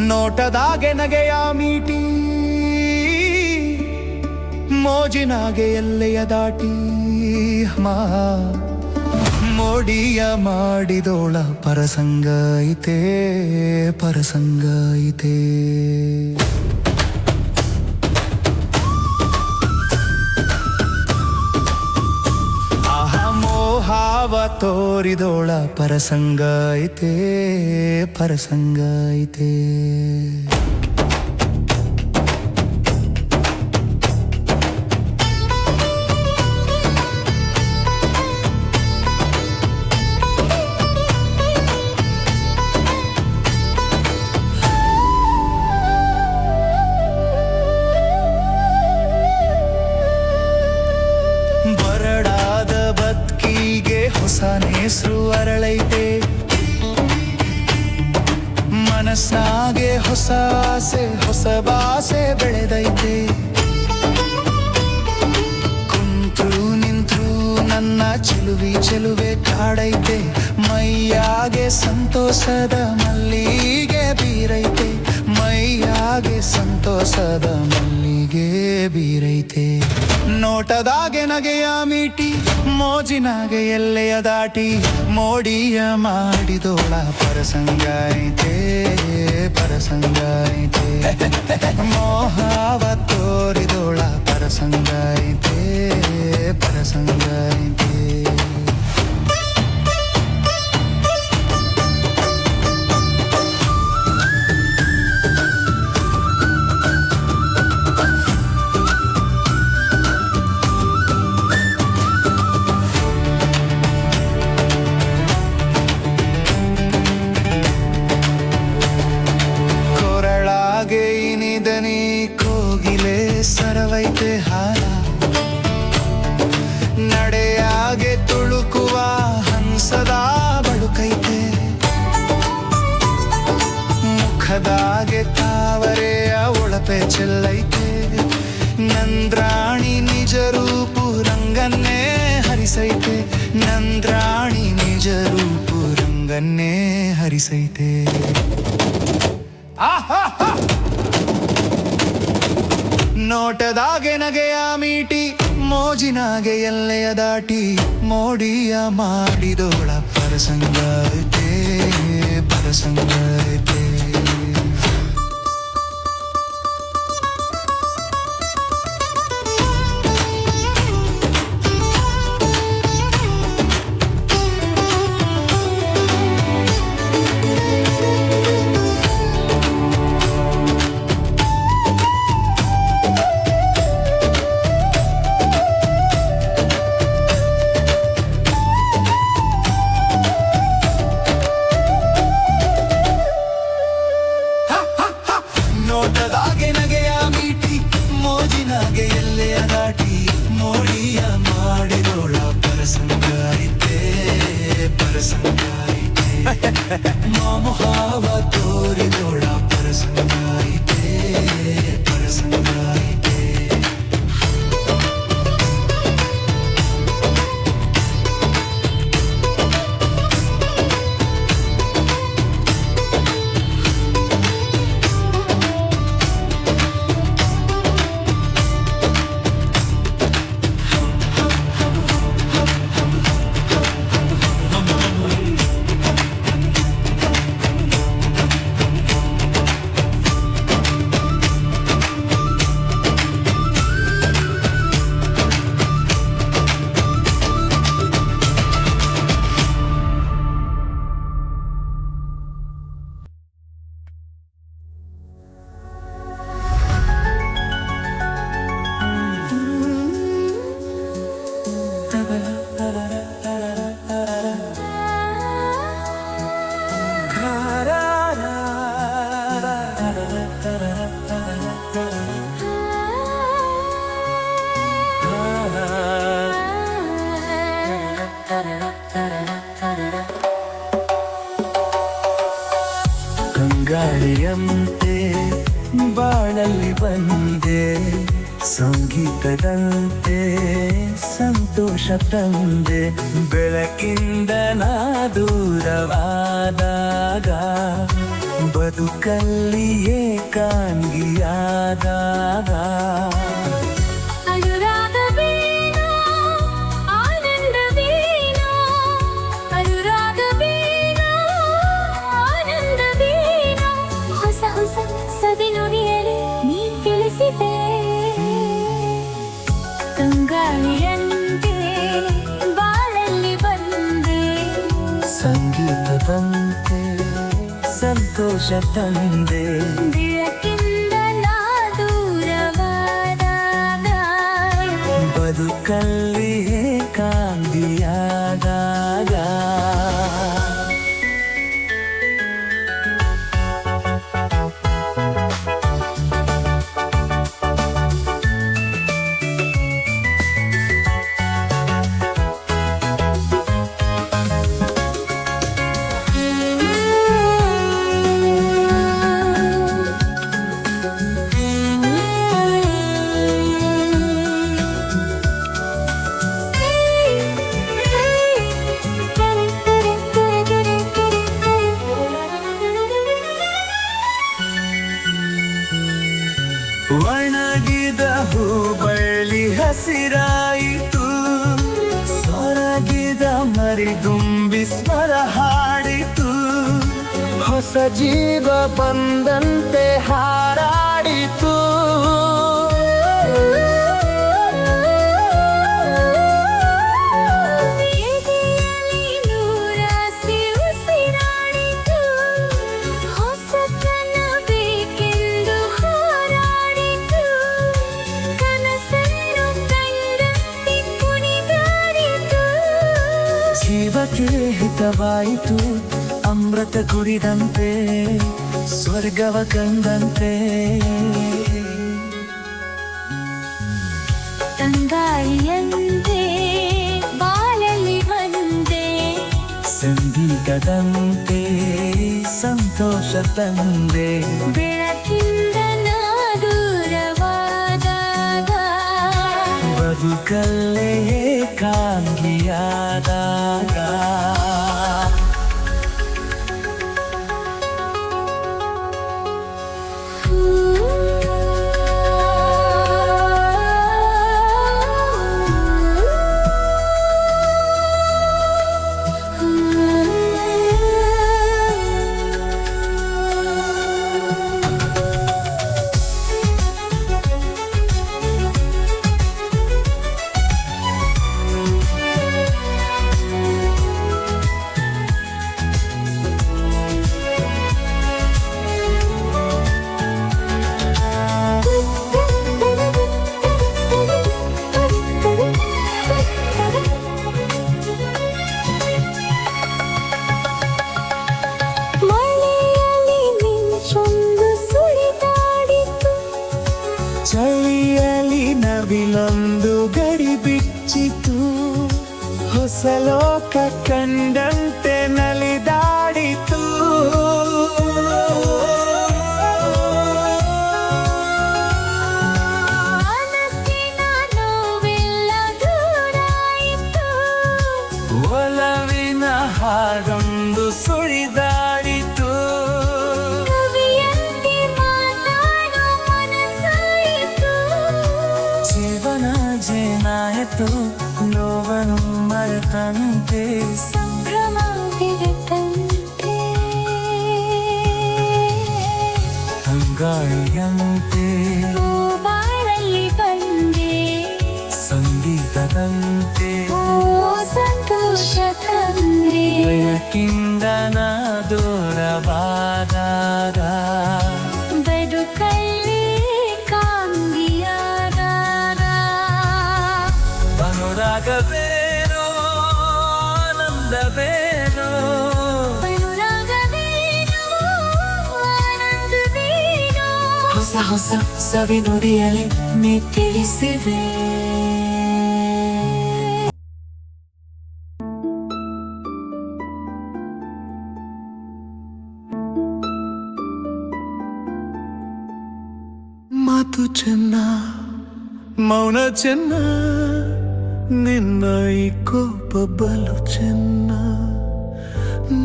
ನೋಟದಾಗೆ ನಗೆಯ ಮೀಟಿ ಮೋಜಿನಾಗೆ ಎಲ್ಲೆಯ ದಾಟಿ ಮೋಡಿಯ ಮಾಡಿದೋಳ ಪರಸಂಗ ಐತೆ ಪರಸಂಗ ಐತೆ. ಮೋಹಾವ ತೋರಿದೋಳ ಪರಸಂಗ ಐತೆ ಪರಸಂಗ ಐತೆ. ಬರಡಾದ ಬದುಕಿಗೆ ಹೊಸ ನೇಸರು ಅರಳೈತೆ, ಮನಸ್ನಾಗೆ ಹೊಸ ಆಸೆ ಹೊಸ ಬಾಸೆ ಬೆಳೆದೈತೆ. ಕುಂತ್ರು ನಿಂತ್ರು ನನ್ನ ಚೆಲುವೆ ಕಾಡೈತೆ, ಮೈಯಾಗೆ ಸಂತೋಷದ ಮಲ್ಲಿಗೆ ಬೀರೈತೆ, ಮೈಯಾಗೆ ಸಂತೋಷದ ಮಲ್ಲಿಗೆ ಬೀರೈತೆ. ನೋಟದಾಗೆ ನಗೆಯ ಮೀಟಿ ಮೋಜಿನಾಗೆ ಎಲ್ಲೆಯ ದಾಟಿ ಮೋಡಿಯ ಮಾಡಿದೋಳ ಪರಸಂಗ ಐತೆ ಪರಸಂಗ ಐತೆ. ಮೋಹಾವ ತೋರಿದೋಳ ಪರಸಂಗ ಐತೆ ಪರಸಂಗ ಐತೆ. ಇನಿದನಿ ಕೋಗಿಲೆ ಸರವೈತೆ ಹಾರ, ನಡೆಯಾಗೆ ತುಳುಕುವ ಹಂಸದ ಬಳುಕೈತೆ, ಮುಖದಾಗೆ ತಾವರೆಯ ಒಳಪೆ ಚೆಲ್ಲೈತೆ. ನಂದ್ರಾಣಿ ನಿಜ ರೂಪು ರಂಗನ್ನೇ ಹರಿಸೈತೆ, ನಂದ್ರಾಣಿ ನಿಜ ರೂಪು ರಂಗನ್ನೇ ಹರಿಸೈತೆ. ನೋಟದಾಗೆ ನಗೆಯ ಮೀಟಿ ಮೋಜಿನಾಗೆ ಎಲ್ಲೆಯ ದಾಟಿ ಮೋಡಿಯ ಮಾಡಿದೋಳ ಪರಸಂಗ ಐತೆ ಪರಸಂಗ ಐತೆ. ನೋಟದಾಗೆ ನಗೆಯ ಮೀಟಿ ಮೋಜಿನಾಗೆ ಎಲ್ಲೆಯ ದಾಟಿ ಮೋಡಿಯ ಮಾಡಿದೋಳ ಪರಸಂಗ ಐತೆ ಪರಸಂಗ ಐತೆ. ಮೋಹಾವ ತೋರಿದೋಳ ಪರಸಂಗ ಐತೆ ಪರಸಂಗ ಐತೆ. ಗಾಳಿಯಂತೆ ಬಾಳಲ್ಲಿ ಬಂದೆ, ಸಂಗೀತದಂತೆ ಸಂತೋಷ ತಂದೆ. ಬೆಳಕಿಂದ ನಾ ದೂರವಾದಾಗ ಬದುಕಲ್ಲಿ ಏಕಾಂಗಿಯಾದಾಗ ಅನುರಾಗವೇನೋ ಆನಂದವೇನೋ ಅನುರಾಗವೇನೋ ಆನಂದವೇನೋ ಹೊಸ ಹೊಸ ಸವಿನುಡಿಯಲ್ಲಿ ನೀ ತಿಳಿಸಿದೆ ತಂಗಾಳಿಯಂತೆ ಬಾಳಲ್ಲಿ ಬಂದೆ ಸಂಗೀತದಂತೆ ಸಂತೋಷ ತಂದೆ ಬೆಳಕಿಂದ ನಾ ದೂರವಾದಾಗ ಬದುಕಲ್ಲಿ ಏಕಾಂಗಿಯಾದಾಗ ಒಣಗಿದ ಹೂಬಳ್ಳಿ ಹಸಿರಾಯಿತು ಸೊರಗಿದ ಮರಿದುಂಬಿ ಸ್ವರ ಹಾಡಿತು ಹೊಸ ಜೀವ ಬಂದಂತೆ ಹಾರಾಡಿತು ಎದೆಯಲ್ಲಿ ನೂರಾಸೆ ಉಸಿರಾಡಿತು ಹೊಸತನ ಬೇಕೆಂದು ಹೋರಾಡಿತು ಕನಸನ್ನು ಕಂಡಂತೆ ಕುಣಿದಾಡಿತು ಜೀವಕ್ಕೆ ಹಿತವಾಯಿತು ಅಮೃತ ಕುಡಿದಂತೆ ಸ್ವರ್ಗವ ಕಂಡಂತೆ ತಂಗಾಳಿಯಂತೆ ಬಾಳಲ್ಲಿ ಬಂದೆ ಸಂಗೀತದಂತೆ ಸಂತೋಷ ತಂದೆ ಬೆಳಕಿಂದ ನಾ ದೂರವಾದಾಗ ಬದುಕಲ್ಲೇ ಏಕಾಂಗಿಯಾದಾಗ ಮಳೆಯಲ್ಲಿ ಮಿಂಚೊಂದು ಸುಳಿದಾಡಿತು ಚಳಿಯಲ್ಲಿ ನವಿಲೊಂದು ಗಡಿ ಬಿಚ್ಚಿತು ಹೊಸ ಲೋಕ ಕಂಡಂತೆ ನಲಿದಾಡಿತು ಮನಸ್ಸಿನ ನೋವೆಲ್ಲ ದೂರಾಯಿತು ಒಲವಿನ ಹಾಡೊಂದು ಸುಳಿದಾಡಿತು ಕವಿಯಂತೆ ಮಾತಾಡೋ ಮನಸ್ಸಾಯಿತು ಜೀವನ ಜೇನಾಯಿತು ನೋವನು ಮರೆತಂತೆ ಸಂಭ್ರಮ ಬಿರಟಂತೆ ತಂಗಾಳಿಯಂತೆ ಬಾಳಲ್ಲಿ ಬಂದೆ ಸಂಗೀತದಂತೆ ಓ ಸಂತೋಷ ತಂದೆ ಬೆಳಕಿಂದ ನಾ ದೂರವಾದಾಗ ಬದುಕಲ್ಲಿ ಕಾಂಗಿಯಾದಾಗ ಅನುರಾಗವೇನೋ ಆನಂದವೇನೋ ಅನುರಾಗವೇನೋ ಆನಂದವೇನೋ ಹೊಸ ಹೊಸ ಸವಿನುಡಿಯಲ್ಲಿ ನೀ ತಿಳಿಸಿದೆ ಮಾತು ಚೆನ್ನ ಮೌನ ಚೆನ್ನ ನಿನ್ನ ಈ ಕೋಪ ಬಲು ಚೆನ್ನ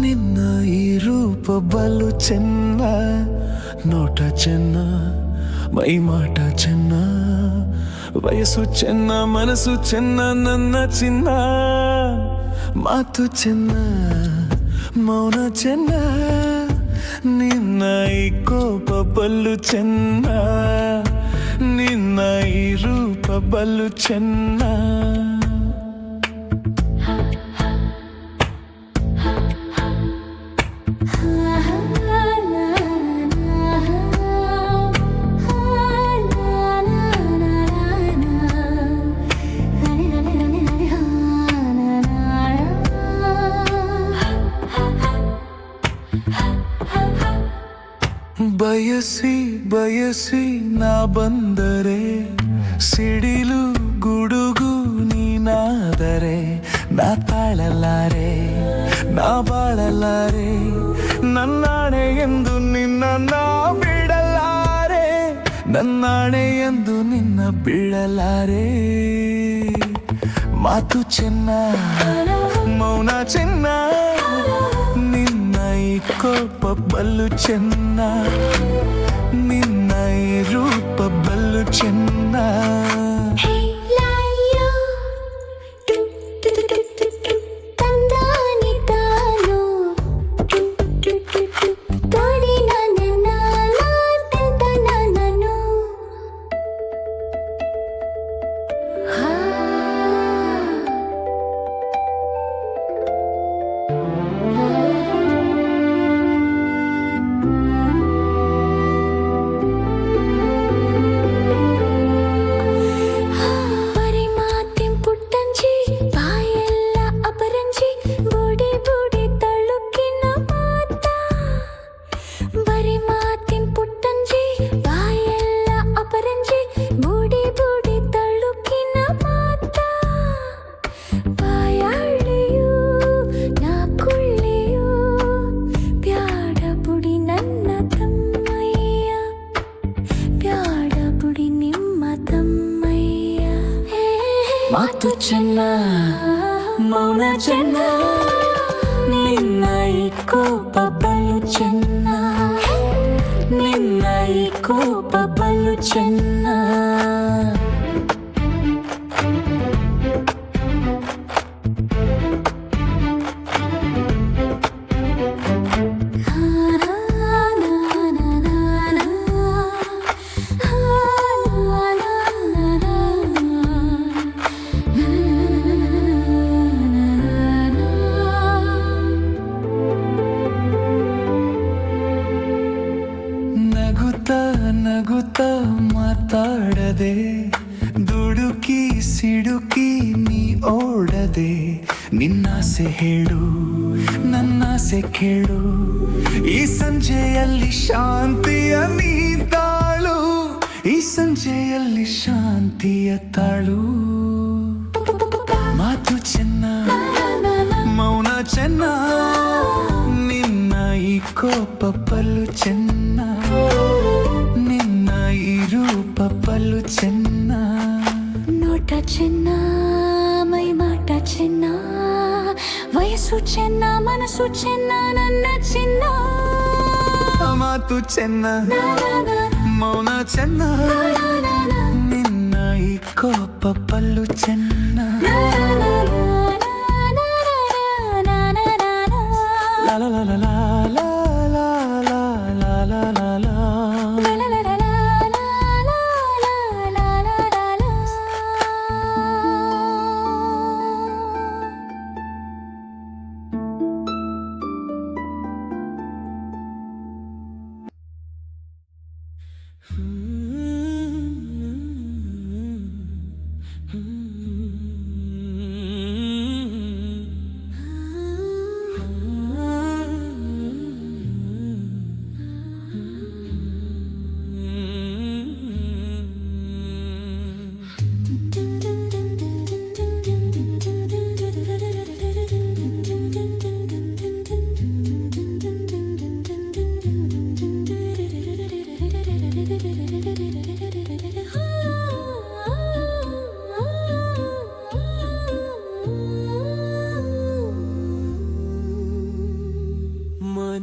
ನಿನ್ನ ಈ ರೂಪ ಬಲು ಚೆನ್ನ, ನೋಟ ಚೆನ್ನ, ಮೈ ಮಾಟ ಚೆನ್ನ, ವಯಸ್ಸು ಚೆನ್ನ, ಮನಸ್ಸು ಚೆನ್ನ, ನನ್ನ ಚಿನ್ನ. ಮಾತು ಚೆನ್ನ, ಮೌನ ಚೆನ್ನ, ನಿನ್ನ ಈ ಕೋಪ ಬಲು ಚೆನ್ನ, ನಿನ್ನ ಈ ರೂಪ ಬಲು ಚೆನ್ನ. ಬಯಸಿ ಬಯಸಿ ನಾ ಬಂದರೆ, ಸಿಡಿಲು ಗುಡುಗು ನೀನಾದರೆ, ನಾ ತಾಳಲಾರೆ, ನಾ ಬಾಳಲಾರೆ, ನನ್ನಾಣೆ ಎಂದು ನಿನ್ನ ನಾ ಬಿಡಲಾರೆ, ನನ್ನಾಣೆ ಎಂದು ನಿನ್ನ ಬಿಡಲಾರೆ. ಮಾತು ಚೆನ್ನ, ಮೌನ ಚೆನ್ನ, ನಿನ್ನ ಈ ಕೋಪ ಬಲು ಚೆನ್ನ, ನಿನ್ನ ಈ ರೂಪ ಬಲು ಚೆನ್ನ. ಮಾತು ಚೆನ್ನ, ಮೌನ ಚೆನ್ನ, ನಿನ್ನ ಈ ಕೋಪ ಬಲು ಚೆನ್ನ, ನಿನ್ನ ಈ ಕೋಪ ಬಲು ಚೆನ್ನ. ನಗುತ್ತ ಮಾತಾಡದೆ, ದುಡುಕಿ ಸಿಡುಕಿ ನೀ ಓಡದೆ, ನಿನ್ನಾಸೆ ಹೇಳು, ನನ್ನಾಸೆ ಕೇಳು, ಈ ಸಂಜೆಯಲ್ಲಿ ಶಾಂತಿಯ ನೀ ತಾಳು, ಈ ಸಂಜೆಯಲ್ಲಿ ಶಾಂತಿಯ ತಾಳು. ಮಾತು ಚೆನ್ನ, ಮೌನ ಚೆನ್ನ, ನಿನ್ನ ಈ ಕೋಪ ಬಲು ಚೆನ್ನ, ನಿನ್ನ ಈ ರೂಪ ಬಲು ಚೆನ್ನ. ನೋಟ ಚೆನ್ನ, ಮೈ ಮಾಟ ಚೆನ್ನ, ವಯಸ್ಸು ಚೆನ್ನ, ಮನಸ್ಸು ಚೆನ್ನ, ನನ್ನ ಚಿನ್ನ. ಮಾತು ಚೆನ್ನ, ಮೌನ ಚೆನ್ನ, ನಿನ್ನ ಈ ಕೋಪ ಬಲು ಚೆನ್ನ. ಲಾ ಲಾ ಲಾ ಲಾ ಲಾ ಲಾ ಲಾ ಲಾ ಲಾ ಲಾ ಲಾ.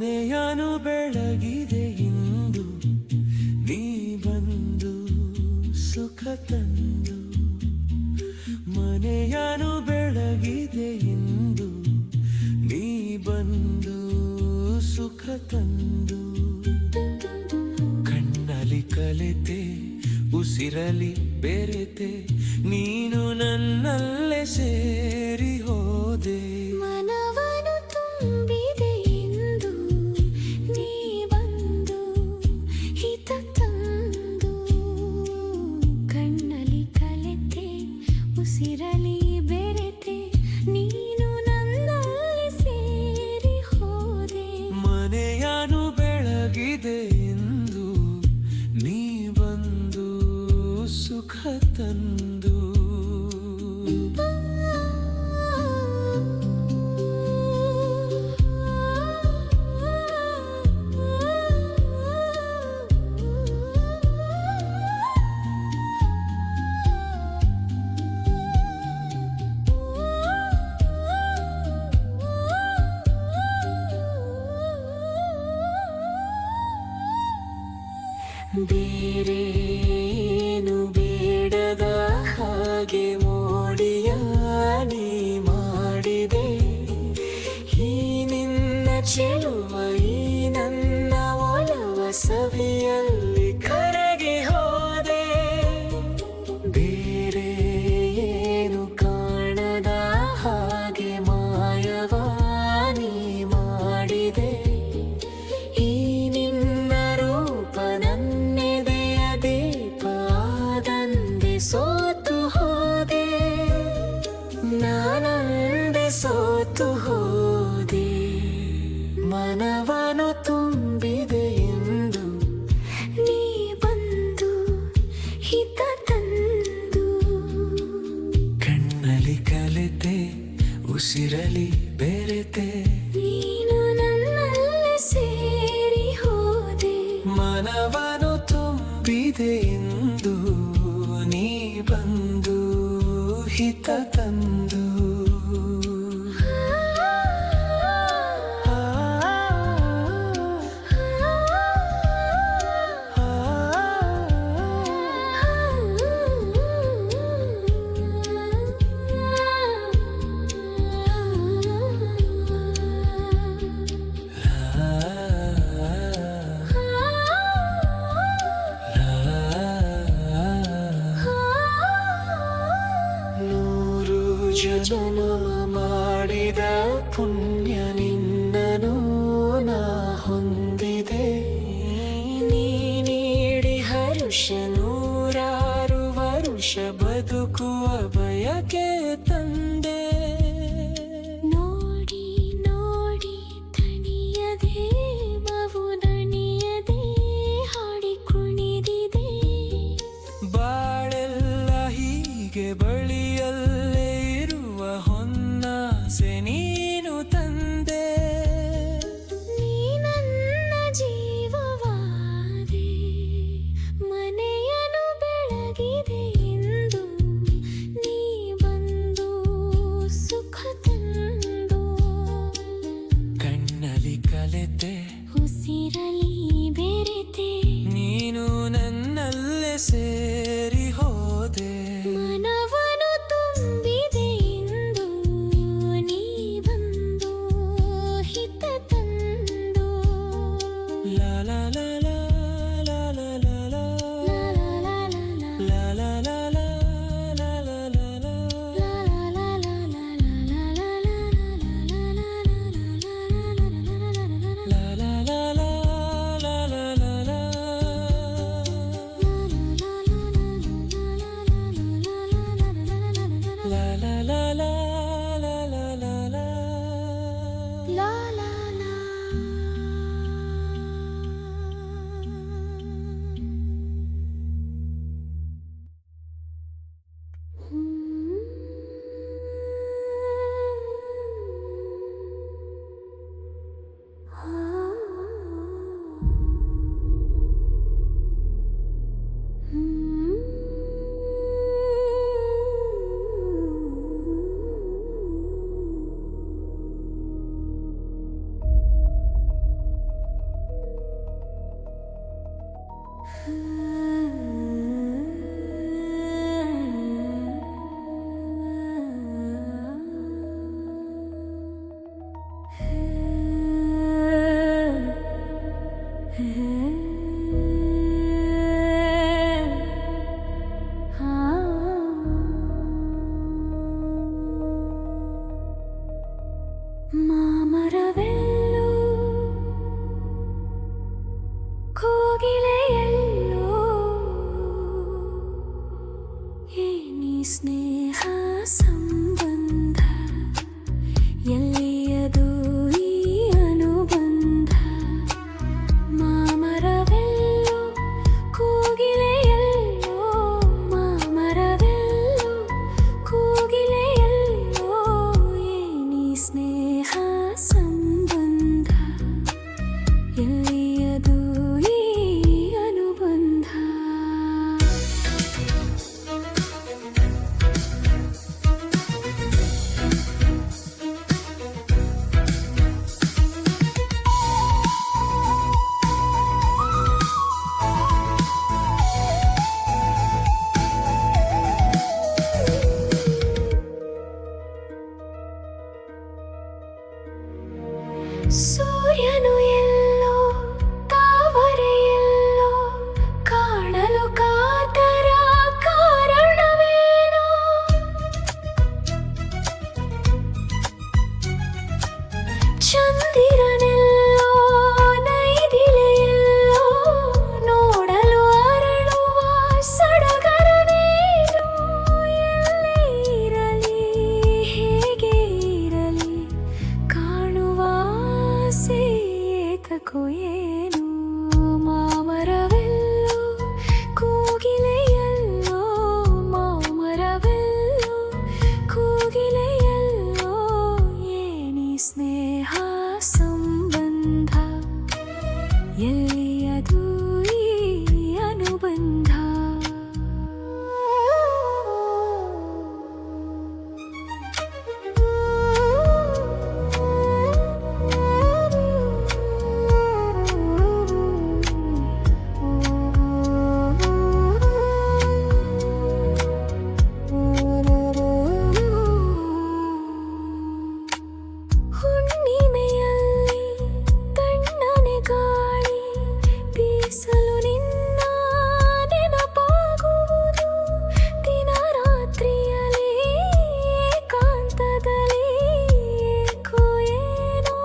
ಮನೆಯನು ಬೆಳಗಿದೆ ಇಂದು ನೀ ಬಂದು ಸುಖ ತಂದು ಮನೆಯನು ಬೆಳಗಿದೆ ಇಂದು ನೀ ಬಂದು ಸುಖ ತಂದು ಕಣ್ಣಲ್ಲಿ ಕಲೆತೆ ಉಸಿರಲಿ ಬೆರೆತೆ ನೀನು ನನ್ನಲ್ಲೇ ಸೇರಿ ಹೋದೆ ಮನವನು ತುಂಬಿದೆ ಎಂದು ನೀ ಬಂದು ಹಿತ ತಂದು ಕಣ್ಣಲ್ಲಿ ಕಲೆತೆ ಉಸಿರಲಿ ಬೆರೆತೆ ನೀನು ನನ್ನಲ್ಲಿ ಸೇರಿ ಹೋದೆ ಮನೆಯನು ಬೆಳಗಿದೆ ಎಂದು ನೀ ಬಂದು ಸುಖ ತಂದು ಬೇರೇನು ಬೇಡದ ಹಾಗೆ ಮೋಡಿಯ ನೀ ಮಾಡಿದೆ ಈ ನಿನ್ನ ಚೆಲುವ ಈ ನನ್ನ ಒಲವ ಸವಿಯಲ್ಲಿ ಕರಗಿ ಹೋದೆ ಬೇರೆ ಏನು ಕಾಣದ ಹಾಗೆ ಮಾಯವ ನೀ ಮಾಡಿದೆ ಈ ನಿನ್ನ ರೂಪ ನನ್ನೆದೆಯ ದೀಪದಂದೆ ಸೋತು ಹೋದೆ ನಾನಂದೆ ಸೋತು ಹೋದೆ ಮನವನು ತುಂಬಿದೆ ಎಂದು ನೀ ಬಂದು ಹಿತ ತಂದು ಕಣ್ಣಲ್ಲಿ ಕಲೆತೆ ಉಸಿರಲಿ ಬೆರೆತೆ ನೀನು ನನ್ನಲ್ಲಿ ಸೇರಿ ಹೋದೆ ಮನವನು ತುಂಬಿದೆ ಎಂದು ನೀ ಬಂದು ಹಿತ ತಂದು ಮಾಮರವೆಲ್ಲೋ ಕೋಗಿಲೆಯೆಲ್ಲೋ ಏನಿ ಸ್ನೇಹ ಸಂಬಂಧ ಎಲ್ಲಿಯದು ಈ ಅನುಬಂಧ ಮಾಮರವೆಲ್ಲೋ ಕೋಗಿಲೆಯೆಲ್ಲೋ ಮಾಮರವೆಲ್ಲೋ ಕೋಗಿಲೆಯೆಲ್ಲೋ ಏನಿ ಸ್ನೇಹ ಸಂಬಂಧ ಎಲ್ಲಿಯದು ಈ ಅನುಬಂಧ ಸೂರ್ಯನು ಎಲ್ಲೋ ತಾವರೆಯೆಲ್ಲೋ ಕಾಣಲು ಕಾತರ ಕಾರಣವೇನೋ ಚಂದಿರನೆಲ್ಲೋ ನೈದಿಲೆಯೆಲ್ಲೋ ನೋಡಲು ಅರಳುವ ಸಡಗರನೇನು ಎಲ್ಲೇ ಇರಲಿ ಹೇಗೆ ಇರಲಿ ಕಾಣುವ ಆಸೆ ಏತಕೋ ಏನು ಮಾಮರವೆಲ್ಲೋ ಕೋಗಿಲೆಯೆಲ್ಲೋ ಮಾಮರವೆಲ್ಲೋ ಕೋಗಿಲೆಯೆಲ್ಲೋ ಏನಿ ಸ್ನೇಹ ಸಂಬಂಧ ಎಲ್ಲಿಯದು ಈ ಅನುಬಂಧ ಹುಣ್ಣಿಮೆಯಲ್ಲಿ ತಣ್ಣನೆ ಗಾಳಿ ಬೀಸಲು ನಿನ್ನ ನೆನಪಾಗುವುದು ದಿನ ರಾತ್ರಿಯಲ್ಲಿ ಏಕಾಂತದಲ್ಲಿ ಏಕೋ ಏನೋ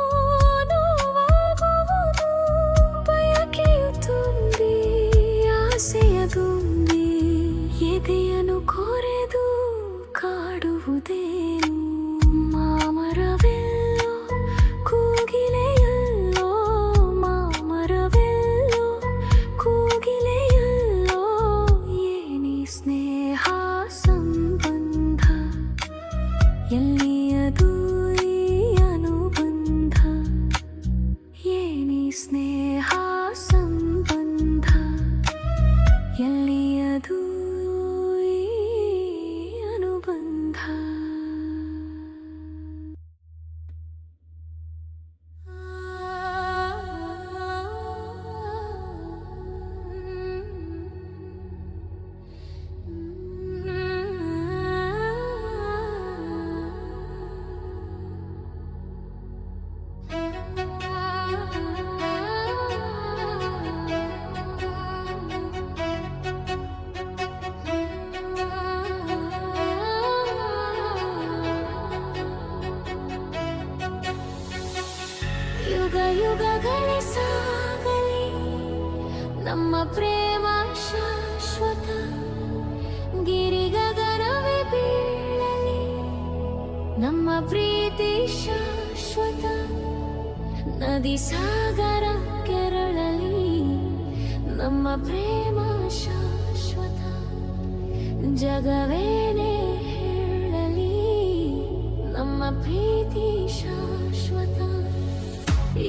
ನೋವಾಗುವುದು ಬಯಕೆಯು ತುಂಬಿ ಆಸೆಯ ತುಂಬಿ ಎದೆಯನ್ನು ಕೊರೆದು ಕಾಡುವುದೇನು ಮಾಮರವೆಲ್ಲೋ ಕೋಗಿಲೆಯೆಲ್ಲೋ ಮಾಮರವೆಲ್ಲೋ ಕೋಗಿಲೆಯೆಲ್ಲೋ ಏನಿ ಸ್ನೇಹ ಸಂಬಂಧ ಎಲ್ಲಿಯದು ಈ ಅನುಬಂಧ ಏನಿ ಸ್ನೇಹ ಸಂಬಂಧ ಎಲ್ಲಿಯದು ಈ ಅನುಬಂಧ ಯುಗ ಯುಗಗಳೇ ಸಾಗಲಿ ನಮ್ಮ ಪ್ರೇಮ ಶಾಶ್ವತ ಗಿರಿಗಗನವೇ ಬೀಳಲಿ ನಮ್ಮ ಪ್ರೀತಿ ಶಾಶ್ವತ ನದಿ ಸಾಗರ ಕೆರಳಲಿ ನಮ್ಮ ಪ್ರೇಮ ಶಾಶ್ವತ ಜಗವೇನೇ ಹೇಳಲಿ ನಮ್ಮ ಪ್ರೀತಿ ಶಾಶ್ವತ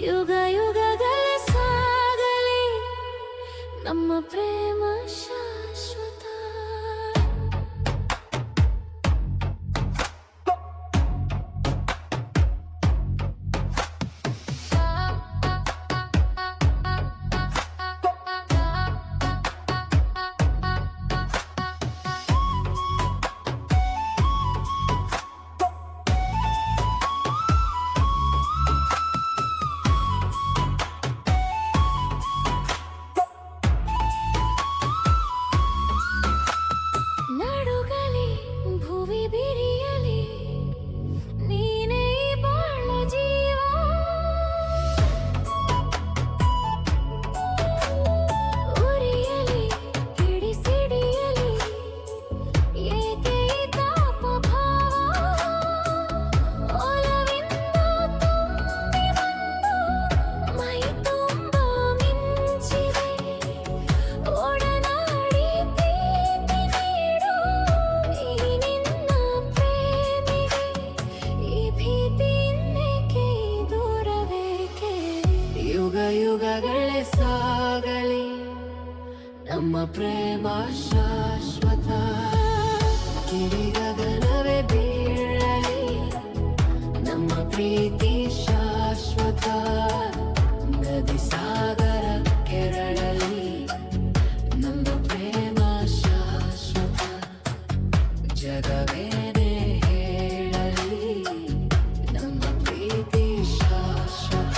ಯುಗ ಯುಗಗಳೇ ಸಾಗಲಿ ನಮ್ಮ ಪ್ರೇಮ ಶಾಶ್ವತ ಯುಗಗಳೇ ಸಾಗಲಿ ನಮ್ಮ ಪ್ರೇಮ ಶಾಶ್ವತ ಕಿರಿಗಗನವೇ ಬೀಳಲಿ ನಮ್ಮ ಪ್ರೀತಿ ಶಾಶ್ವತ ನದಿ ಸಾಗರ ಕೆರಳಲಿ ನಮ್ಮ ಪ್ರೇಮ ಶಾಶ್ವತ ಜಗವೇನೆ ಹೇಳಲಿ ನಮ್ಮ ಪ್ರೀತಿ ಶಾಶ್ವತ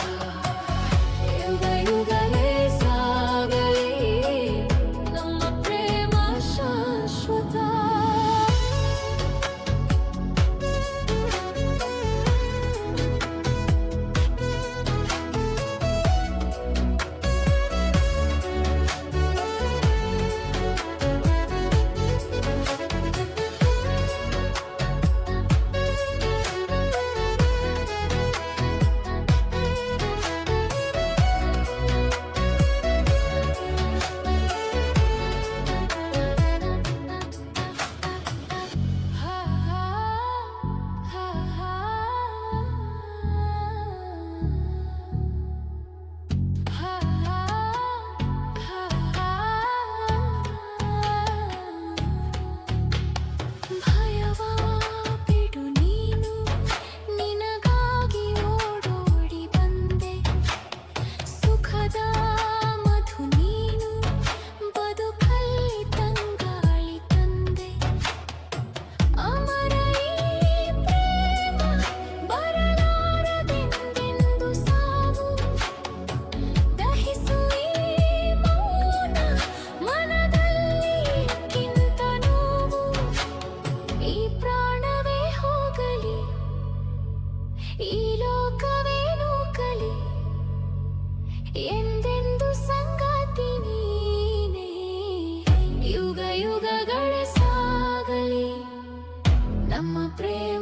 ಯುಗ ಯುಗಲೇ ಸಾಗಲಿ ನಮ್ಮ ಪ್ರೇಮ ಶಾಶ್ವತ ಈ ಲೋಕವೇ ನೂಕಲಿ ಎಂದೆಂದು ಸಂಗಾತಿ ನೀನೇ ಯುಗ ಯುಗಗಳ ಸಾಗಲಿ ನಮ್ಮ ಪ್ರೇಮ